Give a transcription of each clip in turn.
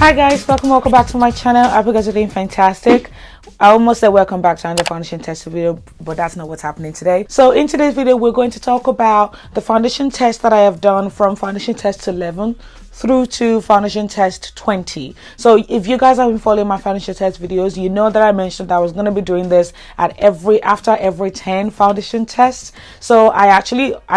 Hi guys, welcome back to my channel. I hope you guys are doing fantastic. I almost said welcome back to another foundation test video, but that's not what's happening today. So in today's video, we're going to talk about the foundation test that I have done from foundation test 11 through to foundation test 20. So if you guys have been following my foundation test videos, you know that I mentioned that I was going to be doing this at after every 10 foundation tests. So I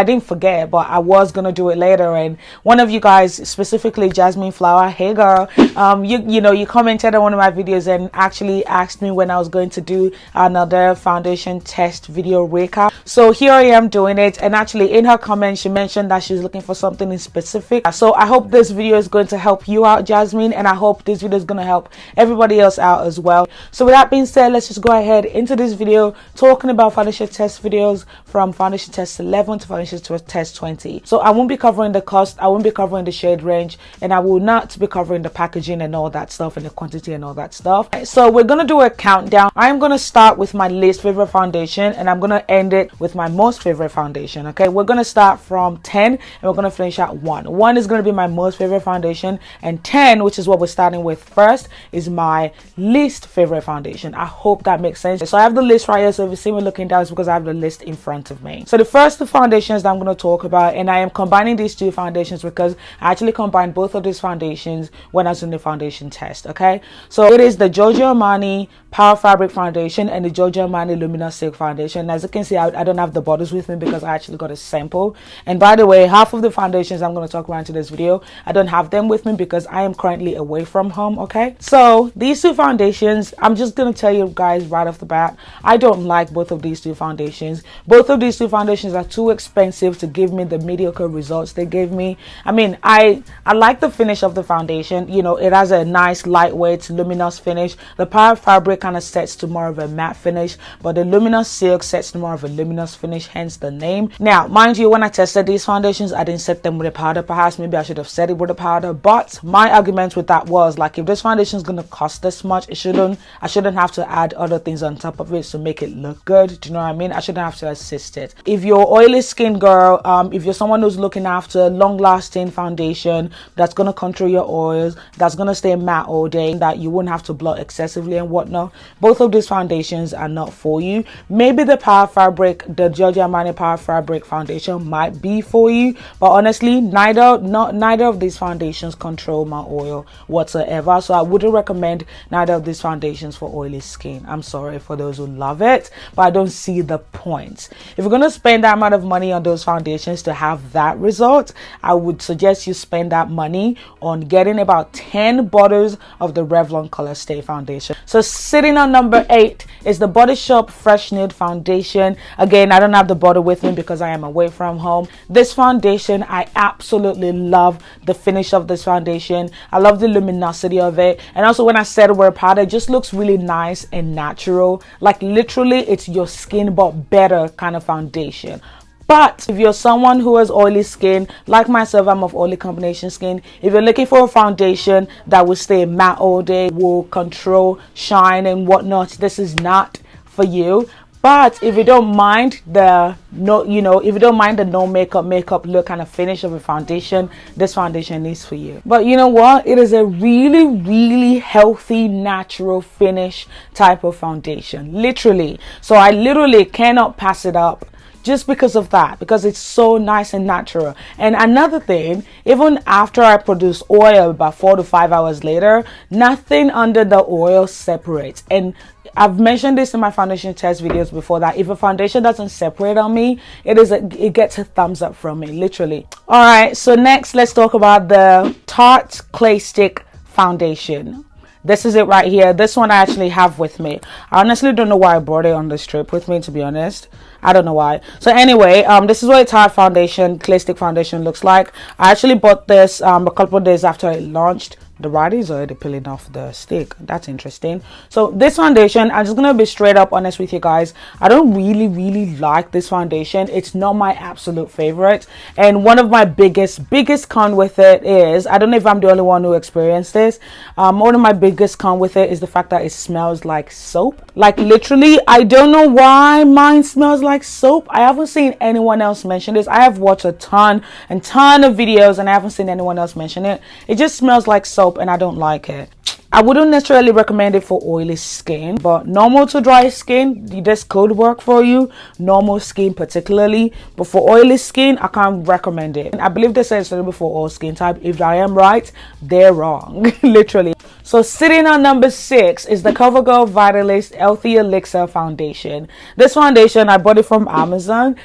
didn't forget, but I was going to do it later. And one of you guys, specifically Jasmine Flower, hey girl, you commented on one of my videos and actually asked me when I was going to do another foundation test video recap. So here I am doing it, and actually in her comment she mentioned that she's looking for something in specific. So I hope this video is going to help you out, Jasmine, and I hope this video is going to help everybody else out as well. So with that being said, let's just go ahead into this video talking about foundation test videos from foundation test 11 to foundation test 20. So I won't be covering the cost, I won't be covering the shade range, and I will not be covering the packaging and all that stuff and the quantity and all that stuff. So we're going to do a countdown. I'm going to start with my least favorite foundation and I'm going to end it with my most favorite foundation. Okay, we're going to start from 10 and we're going to finish at 1. 1 is going to be my most favorite foundation, and 10, which is what we're starting with first, is my least favorite foundation. I hope that makes sense. So I have the list right here, so if you see me looking down, it's because I have the list in front of me. So the first two foundations that I'm going to talk about, and I am combining these two foundations because I actually combined both of these foundations when I was in the foundation test. Okay, so it is the Giorgio Armani Power Fabric Foundation and the Giorgio Armani Luminous Silk Foundation. As you can see, I don't have the bottles with me because I actually got a sample. And by the way, half of the foundations I'm going to talk about in today's video, I don't have them with me because I am currently away from home. Okay, so these two foundations, I'm just going to tell you guys right off the bat, I don't like both of these two foundations. Both of these two foundations are too expensive to give me the mediocre results they gave me. I mean, I like the finish of the foundation. You know, it has a nice lightweight luminous finish. The Power Fabric kind of sets to more of a matte finish, but the Luminous Silk sets to more of a luminous finish, hence the name. Now mind you, when I tested these foundations, I didn't set them with a powder. Perhaps maybe I should have set it with a powder, but my argument with that was, like, if this foundation is going to cost this much, I shouldn't have to add other things on top of it to make it look good. Do you know what I mean? I shouldn't have to assist it. If you're oily skin girl, if you're someone who's looking after long-lasting foundation that's going to control your oils, that's going to stay matte all day, that you won't have to blot excessively and whatnot, both of these foundations are not for you. Maybe the Power Fabric, the Giorgio Armani Power Fabric foundation might be for you, but honestly, neither of these foundations control my oil whatsoever. So I wouldn't recommend neither of these foundations for oily skin. I'm sorry for those who love it, but I don't see the point. If you're going to spend that amount of money on those foundations to have that result, I would suggest you spend that money on getting about 10 bottles of the Revlon Color Stay foundation. So sitting on number 8 is the Body Shop Fresh Nude foundation. Again, I don't have the bottle with me because I am away from home. This foundation, I absolutely love the finish of this foundation. I love the luminosity of it, and also when I said wear powder, it just looks really nice and natural. Like literally, it's your skin but better kind of foundation. But if you're someone who has oily skin, like myself, I'm of oily combination skin. If you're looking for a foundation that will stay matte all day, will control shine and whatnot, this is not for you. But if you don't mind the no makeup look kind of finish of a foundation, this foundation is for you. But you know what? It is a really healthy, natural finish type of foundation. Literally. So I literally cannot pass it up just because of that, because it's so nice and natural. And another thing, even after I produce oil about 4 to 5 hours later, nothing under the oil separates. And I've mentioned this in my foundation test videos before, that if a foundation doesn't separate on me, it gets a thumbs up from me, literally. All right, so next let's talk about the Tarte Clay Stick foundation. This is it right here. This one I actually have with me. I honestly don't know why I brought it on this trip with me, to be honest. I don't know why. So anyway, this is what a Tarte foundation, Clay Stick foundation looks like. I actually bought this a couple of days after it launched. The writing is already peeling off the stick. That's interesting. So this foundation, I'm just gonna be straight up honest with you guys, I don't really like this foundation. It's not my absolute favorite, and one of my biggest con with it is, I don't know if I'm the only one who experienced this, one of my biggest con with it is the fact that it smells like soap. Like literally, I don't know why mine smells like soap. I haven't seen anyone else mention this. I have watched a ton of videos and I haven't seen anyone else mention it. It just smells like soap and I don't like it. I wouldn't necessarily recommend it for oily skin, but normal to dry skin, this could work for you. Normal skin particularly, but for oily skin, I can't recommend it. I believe they said it's suitable for all skin type. If I am right, they're wrong, literally. So sitting on number 6 is the Covergirl Vitalist Healthy Elixir Foundation. This foundation, I bought it from Amazon.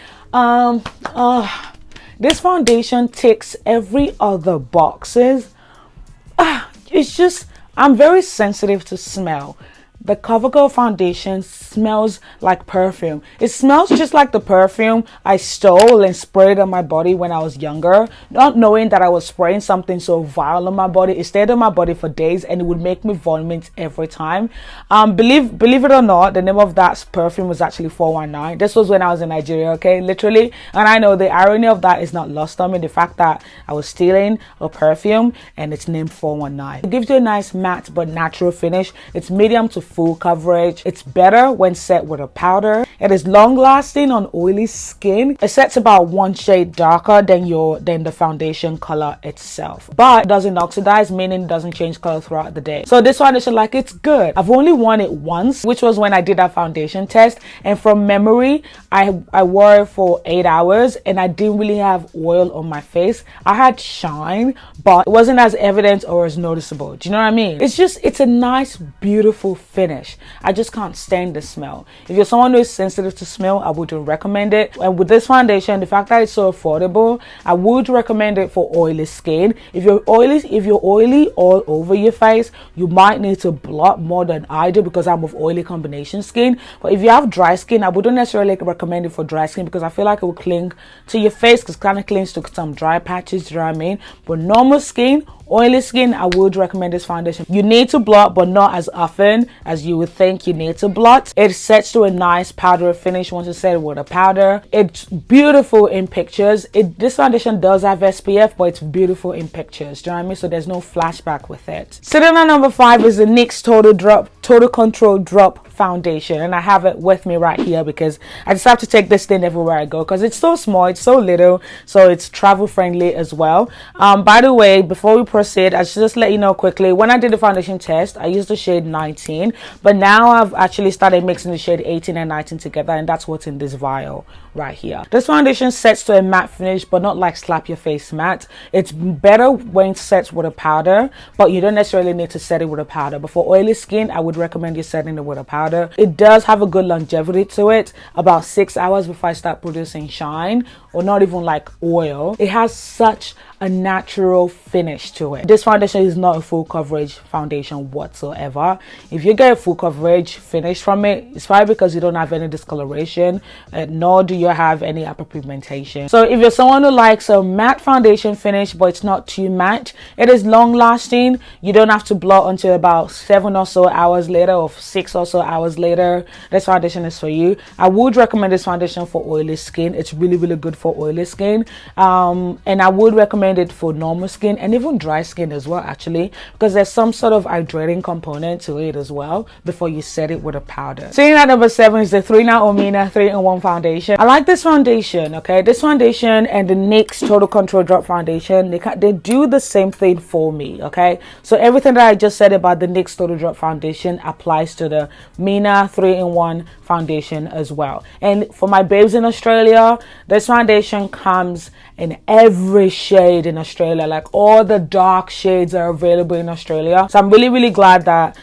This foundation ticks every other boxes. It's just, I'm very sensitive to smell. The Covergirl foundation smells like perfume. It smells just like the perfume I stole and sprayed on my body when I was younger, not knowing that I was spraying something so vile on my body. It stayed on my body for days and it would make me vomit every time. Believe it or not, the name of that perfume was actually 419. This was when I was in Nigeria, okay, literally. And I know the irony of that is not lost on me, the fact that I was stealing a perfume and it's named 419. It gives you a nice matte but natural finish. It's medium to full coverage. It's better when set with a powder. It is long lasting on oily skin. It sets about 1 shade darker than the foundation color itself, but it doesn't oxidize, meaning it doesn't change color throughout the day. So this foundation, like, it's good. I've only worn it once, which was when I did that foundation test, and from memory I wore it for 8 hours and I didn't really have oil on my face. I had shine, but it wasn't as evident or as noticeable. Do you know what I mean? It's a nice, beautiful finish. I just can't stand the smell. If you're someone who is sensitive to smell, I wouldn't recommend it. And with this foundation, the fact that it's so affordable, I would recommend it for oily skin. If you're oily all over your face, you might need to blot more than I do because I'm of oily combination skin. But if you have dry skin, I wouldn't necessarily recommend it for dry skin because I feel like it will cling to your face, because it kind of clings to some dry patches. Do you know what I mean? But normal skin, oily skin, I would recommend this foundation. You need to blot, but not as often as you would think you need to blot. It sets to a nice powdery finish once you set it with a powder. It's beautiful in pictures. This foundation does have SPF, but it's beautiful in pictures. Do you know what I mean? So there's no flashback with it. Sitting on number 5 is the NYX Total Control Drop Foundation, and I have it with me right here because I just have to take this thing everywhere I go because it's so small, it's so little, so it's travel friendly as well. By the way, before we proceed, I should just let you know quickly, when I did the foundation test, I used the shade 19, but now I've actually started mixing the shade 18 and 19 together, and that's what's in this vial right here. This foundation sets to a matte finish, but not like slap your face matte. It's better when it sets with a powder, but you don't necessarily need to set it with a powder. But for oily skin, I would recommend you setting it with a powder. It does have a good longevity to it, about 6 hours before I start producing shine, or not even like oil. It has such a natural finish to it. This foundation is not a full coverage foundation whatsoever. If you get a full coverage finish from it, it's probably because you don't have any discoloration, nor do you have any hyperpigmentation. So if you're someone who likes a matte foundation finish but it's not too matte, it is long lasting. You don't have to blot until about 7 or so hours later, or 6 or so hours later. This foundation is for you. I would recommend this foundation for oily skin. It's really, really good for oily skin, and I would recommend it for normal skin and even dry skin as well, actually, because there's some sort of hydrating component to it as well before you set it with a powder. Sitting at number 7 is the Mina 3-in-1 foundation. I like this foundation. Okay, this foundation and the NYX Total Control Drop Foundation, they do the same thing for me. Okay, so everything that I just said about the NYX Total Drop Foundation applies to the Mina 3-in-1 foundation as well. And for my babes in Australia, this foundation comes in every shade in Australia. Like, all the dark shades are available in Australia, so I'm really, really glad that,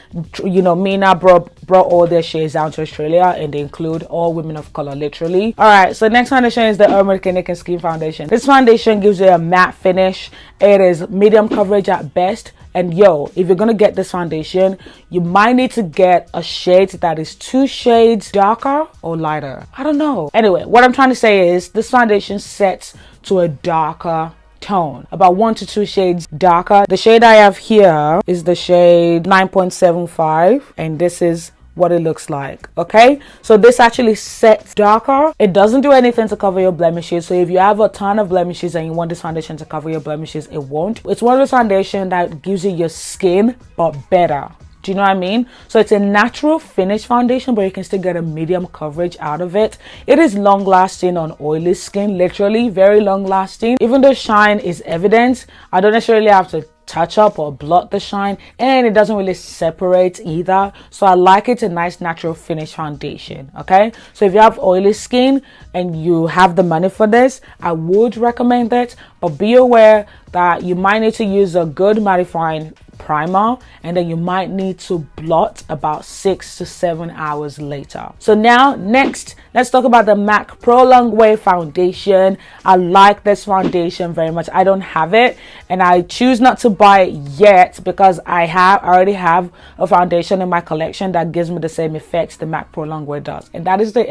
you know, Mina brought all their shades down to Australia, and they include all women of color, literally. All right, so next foundation is the Armour Skin Foundation. This foundation gives you a matte finish. It is medium coverage at best. And yo, if you're gonna get this foundation, you might need to get a shade that is 2 shades darker or lighter. I don't know. Anyway, what I'm trying to say is this foundation sets to a darker tone, about 1 to 2 shades darker. The shade I have here is the shade 9.75, and this is what it looks like. Okay, so this actually sets darker. It doesn't do anything to cover your blemishes, so if you have a ton of blemishes and you want this foundation to cover your blemishes, it won't. It's one of those foundations that gives you your skin but better. Do you know what I mean? So it's a natural finish foundation, but you can still get a medium coverage out of it. It is long lasting on oily skin, literally very long lasting. Even though shine is evident, I don't necessarily have to touch up or blot the shine, and it doesn't really separate either. So I like it, a nice natural finish foundation. Okay, so if you have oily skin and you have the money for this, I would recommend it, but be aware that you might need to use a good mattifying primer, and then you might need to blot about 6 to 7 hours later. So now next, let's talk about the MAC Pro Longwear Foundation. I like this foundation very much. I don't have it, and I choose not to buy it yet because I already have a foundation in my collection that gives me the same effects the MAC Pro Longwear does, and that is the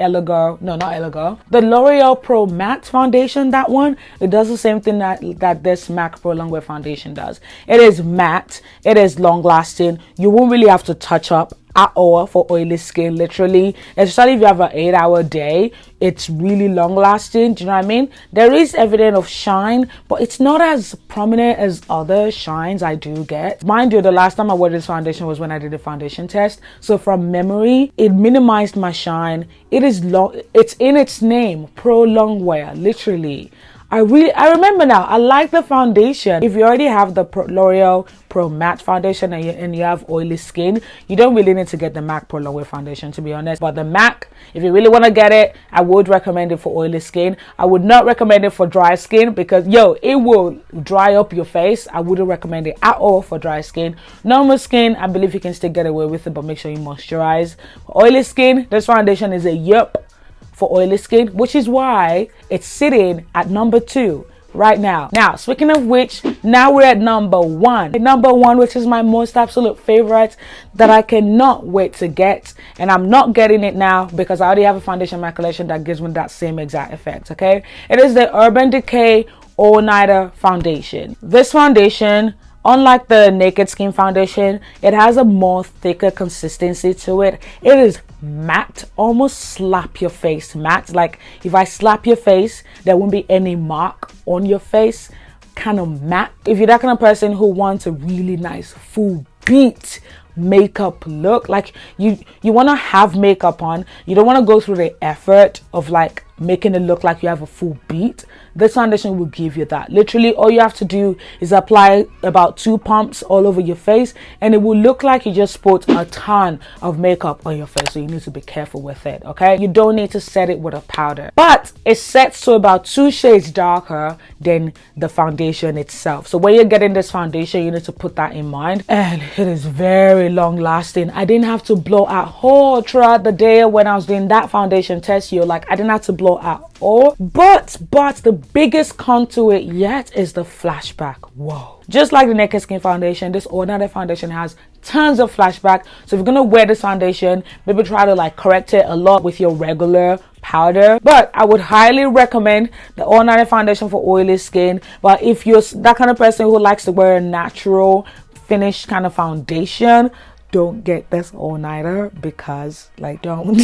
the L'Oreal Pro Matte Foundation. That one, it does the same thing that this MAC Pro Longwear Foundation does. It is matte, it is long lasting. You won't really have to touch up at all for oily skin, literally, especially if you have an 8-hour day. It's really long lasting. Do you know what I mean? There is evidence of shine, but it's not as prominent as other shines I do get. Mind you, the last time I wore this foundation was when I did a foundation test, so from memory it minimized my shine. It is long, it's in its name, Pro Longwear, literally. I remember now. I like the foundation. If you already have the L'Oreal Pro Matte Foundation and you have oily skin, you don't really need to get the MAC Pro Longwear Foundation, to be honest. But the MAC, if you really want to get it, I would recommend it for oily skin. I would not recommend it for dry skin because, it will dry up your face. I wouldn't recommend it at all for dry skin. Normal skin, I believe you can still get away with it, but make sure you moisturize. For oily skin, this foundation is a yup for oily skin, which is why it's sitting at number 2 right now. Now, speaking of which, now we're at number 1. Number 1, which is my most absolute favorite that I cannot wait to get, and I'm not getting it now because I already have a foundation in my collection that gives me that same exact effect. Okay, it is the Urban Decay All Nighter Foundation. This foundation, unlike the Naked Skin foundation, it has a more thicker consistency to it. It is matte, almost slap your face matte. Like if I slap your face, there won't be any mark on your face. Kind of matte. If you're that kind of person who wants a really nice full beat makeup look, like you want to have makeup on, you don't want to go through the effort of like making it look like you have a full beat, this foundation will give you that. Literally, all you have to do is apply about 2 pumps all over your face, and it will look like you just put a ton of makeup on your face. So you need to be careful with it. Okay, you don't need to set it with a powder, but it sets to about 2 shades darker than the foundation itself. So when you're getting this foundation, you need to put that in mind, and it is very long lasting. I didn't have to blow at all throughout the day when I was doing that foundation test. I didn't have to blow at all, but the biggest con to it yet is the flashback. Whoa, just like the Naked Skin foundation, this All Nighter foundation has tons of flashback. So if you're gonna wear this foundation, maybe try to like correct it a lot with your regular powder. But I would highly recommend the All Nighter foundation for oily skin. But if you're that kind of person who likes to wear a natural finish kind of foundation, don't get this All Nighter, because like don't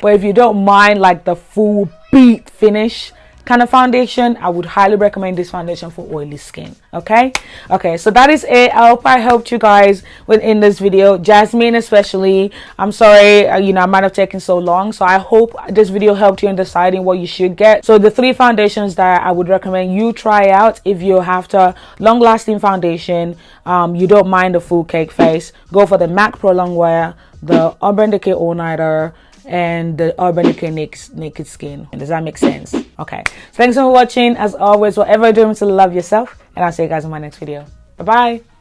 but if you don't mind like the full beat finish kind of foundation, I would highly recommend this foundation for oily skin. Okay, so that is it. I hope I helped you guys within this video, Jasmine especially. I'm sorry, I might have taken so long, so I hope this video helped you in deciding what you should get. So the 3 foundations that I would recommend you try out if you're after long lasting foundation, you don't mind the full cake face, go for the MAC Pro Longwear, the Urban Decay All Nighter, and the Urban Decay Naked Skin. Does that make sense? Okay, so thanks for watching. As always, whatever you're doing, to love yourself, and I'll see you guys in my next video. Bye bye.